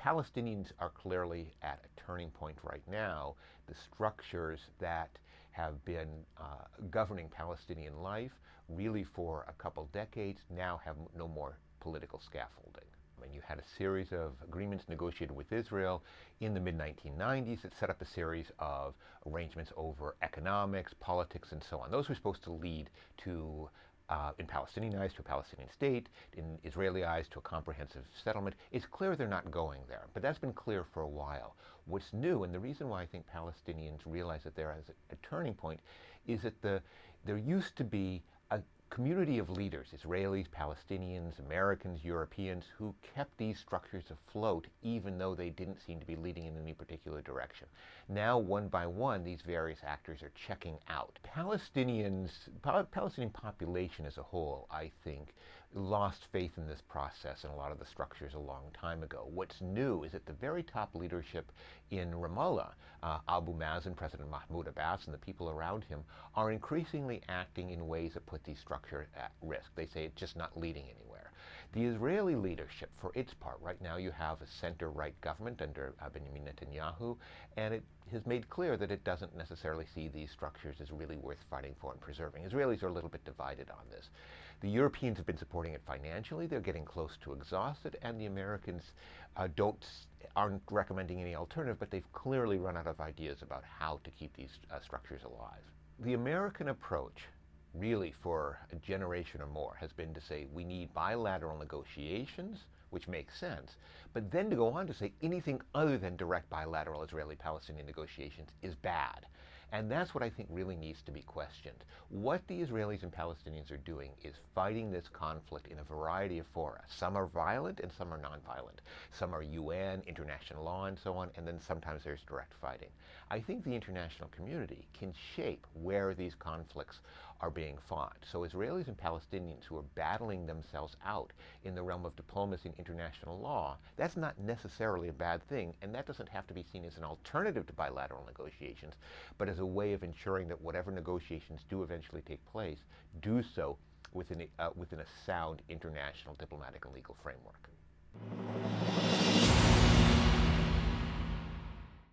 Palestinians are clearly at a turning point right now. The structures that have been governing Palestinian life really for a couple decades now have no more political scaffolding. And you had a series of agreements negotiated with Israel in the mid-1990s that set up a series of arrangements over economics, politics, and so on. Those were supposed to lead to, in Palestinian eyes, to a Palestinian state, in Israeli eyes, to a comprehensive settlement. It's clear they're not going there, but that's been clear for a while. What's new, and the reason why I think Palestinians realize that they're at a turning point, is that there used to be a community of leaders, Israelis, Palestinians, Americans, Europeans, who kept these structures afloat even though they didn't seem to be leading in any particular direction. Now, one by one, these various actors are checking out. Palestinian population as a whole, I think, lost faith in this process and a lot of the structures a long time ago. What's new is that the very top leadership in Ramallah, Abu Mazen, President Mahmoud Abbas, and the people around him, are increasingly acting in ways that put these structures at risk. They say it's just not leading anywhere. The Israeli leadership, for its part, right now you have a center-right government under Benjamin Netanyahu, and it has made clear that it doesn't necessarily see these structures as really worth fighting for and preserving. Israelis are a little bit divided on this. The Europeans have been supporting it financially. They're getting close to exhausted, and the Americans aren't recommending any alternative, but they've clearly run out of ideas about how to keep these structures alive. The American approach, really for a generation or more, has been to say we need bilateral negotiations, which makes sense, but then to go on to say anything other than direct bilateral Israeli-Palestinian negotiations is bad. And that's what I think really needs to be questioned. What the Israelis and Palestinians are doing is fighting this conflict in a variety of fora. Some are violent and some are nonviolent. Some are UN, international law, and so on, and then sometimes there's direct fighting. I think the international community can shape where these conflicts are being fought. So Israelis and Palestinians who are battling themselves out in the realm of diplomacy and international law, that's not necessarily a bad thing, and that doesn't have to be seen as an alternative to bilateral negotiations, but as a way of ensuring that whatever negotiations do eventually take place, do so within a sound international diplomatic and legal framework.